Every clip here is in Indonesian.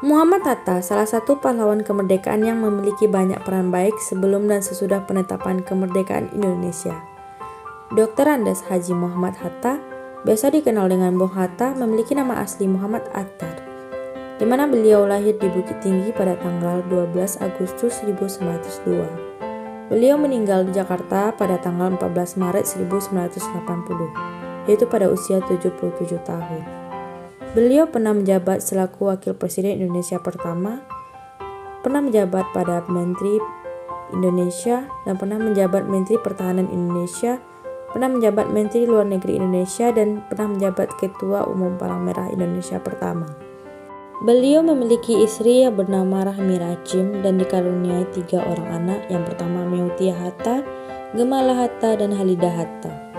Muhammad Hatta, salah satu pahlawan kemerdekaan yang memiliki banyak peran baik sebelum dan sesudah penetapan kemerdekaan Indonesia. Dr. Andes Haji Muhammad Hatta, biasa dikenal dengan Bung Hatta, memiliki nama asli Muhammad Attar, di mana beliau lahir di Bukit Tinggi pada tanggal 12 Agustus 1902. Beliau meninggal di Jakarta pada tanggal 14 Maret 1980, yaitu pada usia 77 tahun. Beliau pernah menjabat selaku Wakil Presiden Indonesia pertama, pernah menjabat pada Menteri Indonesia, dan pernah menjabat Menteri Pertahanan Indonesia, pernah menjabat Menteri Luar Negeri Indonesia, dan pernah menjabat Ketua Umum Palang Merah Indonesia pertama. Beliau memiliki istri yang bernama Rahmi Rachim dan dikaruniai 3 orang anak, yang pertama Meutia Hatta, Gemala Hatta, dan Halidah Hatta.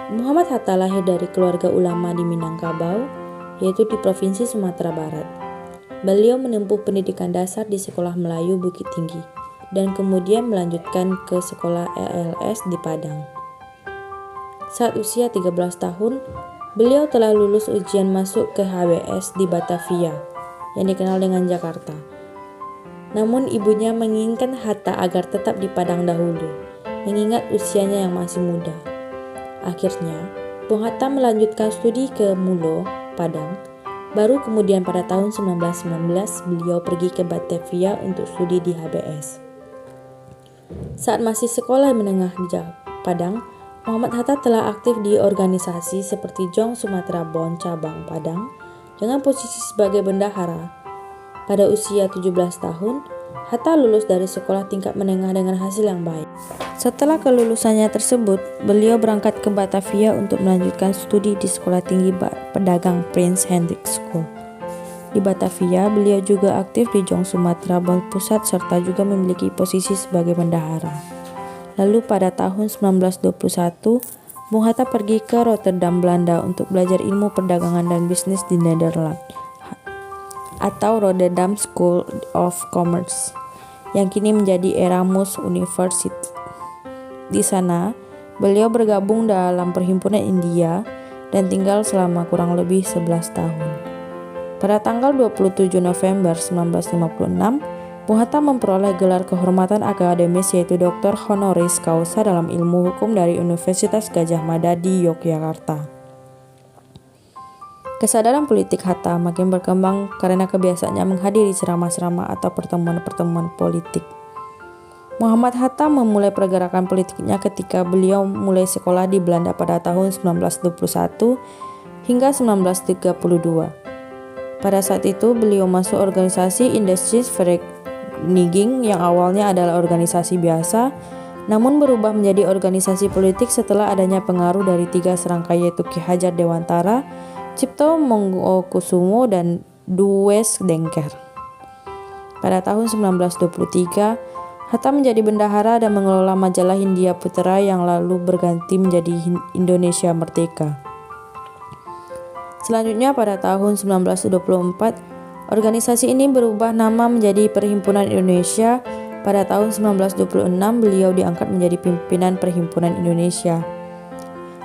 Muhammad Hatta lahir dari keluarga ulama di Minangkabau, yaitu di Provinsi Sumatera Barat. Beliau menempuh pendidikan dasar di Sekolah Melayu Bukit Tinggi dan kemudian melanjutkan ke Sekolah LLS di Padang. Saat usia 13 tahun, beliau telah lulus ujian masuk ke HBS di Batavia, yang dikenal dengan Jakarta. Namun ibunya menginginkan Hatta agar tetap di Padang dahulu, mengingat usianya yang masih muda. Akhirnya, Bung Hatta melanjutkan studi ke Mulo, Padang. Baru kemudian pada tahun 1919 beliau pergi ke Batavia untuk studi di HBS. Saat masih sekolah menengah di Padang, Muhammad Hatta telah aktif di organisasi seperti Jong Sumatera Bond Cabang Padang dengan posisi sebagai bendahara. Pada usia 17 tahun, Hatta lulus dari sekolah tingkat menengah dengan hasil yang baik. Setelah kelulusannya tersebut, beliau berangkat ke Batavia untuk melanjutkan studi di Sekolah Tinggi Pedagang Prince Hendrik School. Di Batavia, beliau juga aktif di Jong Sumatera Bond Pusat serta juga memiliki posisi sebagai bendahara. Lalu pada tahun 1921, Bung Hatta pergi ke Rotterdam, Belanda untuk belajar ilmu perdagangan dan bisnis di Nederland, atau Rotterdam School of Commerce, yang kini menjadi Erasmus University. Di sana, beliau bergabung dalam Perhimpunan India dan tinggal selama kurang lebih 11 tahun. Pada tanggal 27 November 1956, Bung Hatta memperoleh gelar kehormatan akademis yaitu Dr. Honoris Causa dalam ilmu hukum dari Universitas Gadjah Mada di Yogyakarta. Kesadaran politik Hatta makin berkembang karena kebiasaannya menghadiri ceramah-ceramah atau pertemuan-pertemuan politik. Muhammad Hatta memulai pergerakan politiknya ketika beliau mulai sekolah di Belanda pada tahun 1921 hingga 1932. Pada saat itu beliau masuk organisasi Industries-Vereniging yang awalnya adalah organisasi biasa, namun berubah menjadi organisasi politik setelah adanya pengaruh dari 3 serangkai yaitu Ki Hajar Dewantara, Cipto Mangkukusumo, dan Dues Dengker. Pada tahun 1923, Hatta menjadi bendahara dan mengelola majalah Hindia Putera yang lalu berganti menjadi Indonesia Merdeka. Selanjutnya pada tahun 1924, organisasi ini berubah nama menjadi Perhimpunan Indonesia. Pada tahun 1926, beliau diangkat menjadi pimpinan Perhimpunan Indonesia.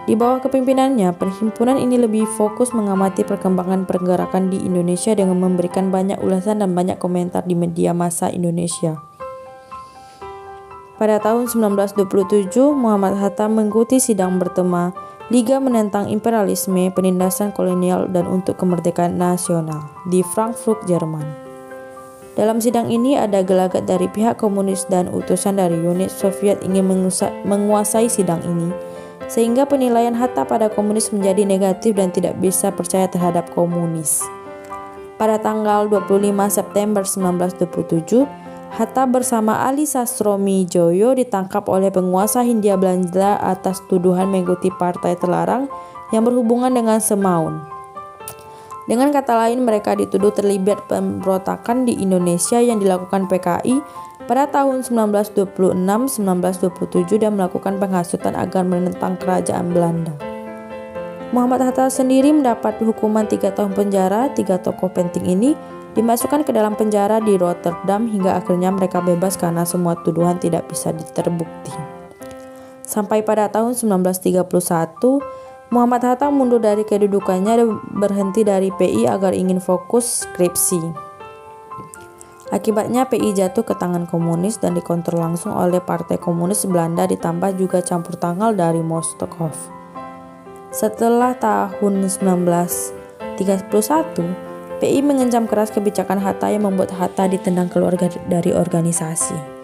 Di bawah kepimimpinannya, perhimpunan ini lebih fokus mengamati perkembangan pergerakan di Indonesia dengan memberikan banyak ulasan dan banyak komentar di media massa Indonesia. Pada tahun 1927, Muhammad Hatta mengikuti sidang bertema Liga Menentang Imperialisme, Penindasan Kolonial, dan Untuk Kemerdekaan Nasional di Frankfurt, Jerman. Dalam sidang ini ada gelagat dari pihak komunis dan utusan dari unit Soviet ingin menguasai sidang ini, sehingga penilaian Hatta pada komunis menjadi negatif dan tidak bisa percaya terhadap komunis. Pada tanggal 25 September 1927, Hatta bersama Ali Sastromijoyo ditangkap oleh penguasa Hindia Belanda atas tuduhan mengikuti partai terlarang yang berhubungan dengan Semaun. Dengan kata lain, mereka dituduh terlibat pemberontakan di Indonesia yang dilakukan PKI pada tahun 1926-1927 dan melakukan penghasutan agar menentang kerajaan Belanda. Muhammad Hatta sendiri mendapat hukuman 3 tahun penjara. 3 tokoh penting ini dimasukkan ke dalam penjara di Rotterdam hingga akhirnya mereka bebas karena semua tuduhan tidak bisa terbukti. Sampai pada tahun 1931, Muhammad Hatta mundur dari kedudukannya dan berhenti dari PI agar ingin fokus skripsi. Akibatnya PI jatuh ke tangan komunis dan dikontrol langsung oleh Partai Komunis Belanda ditambah juga campur tangan dari Moskov. Setelah tahun 1931, PI mengencam keras kebijakan Hatta yang membuat Hatta ditendang keluar dari organisasi.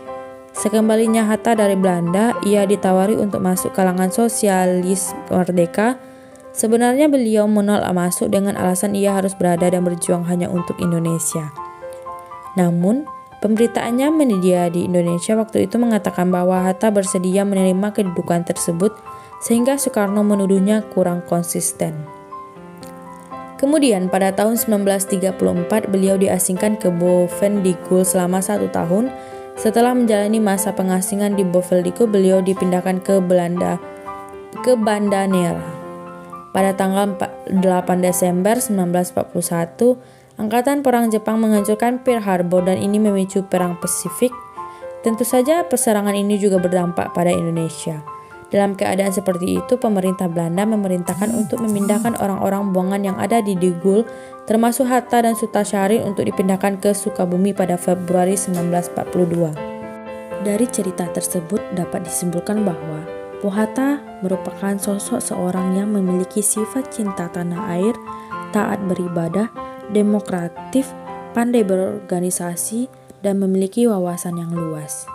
Sekembalinya Hatta dari Belanda, ia ditawari untuk masuk kalangan sosialis merdeka. Sebenarnya beliau menolak masuk dengan alasan ia harus berada dan berjuang hanya untuk Indonesia. Namun, pemberitaannya media di Indonesia waktu itu mengatakan bahwa Hatta bersedia menerima kedudukan tersebut sehingga Soekarno menuduhnya kurang konsisten. Kemudian pada tahun 1934 beliau diasingkan ke Bovendigul selama 1 tahun. Setelah menjalani masa pengasingan di Bovendigul, beliau dipindahkan ke Banda Neira. Pada tanggal 8 Desember 1941, Angkatan Perang Jepang menghancurkan Pearl Harbor dan ini memicu Perang Pasifik. Tentu saja perserangan ini juga berdampak pada Indonesia. Dalam keadaan seperti itu, pemerintah Belanda memerintahkan untuk memindahkan orang-orang buangan yang ada di Digul, termasuk Hatta dan Sutasyarin untuk dipindahkan ke Sukabumi pada Februari 1942. Dari cerita tersebut dapat disimpulkan bahwa Hatta merupakan sosok seorang yang memiliki sifat cinta tanah air, taat beribadah, demokratif, pandai berorganisasi, dan memiliki wawasan yang luas.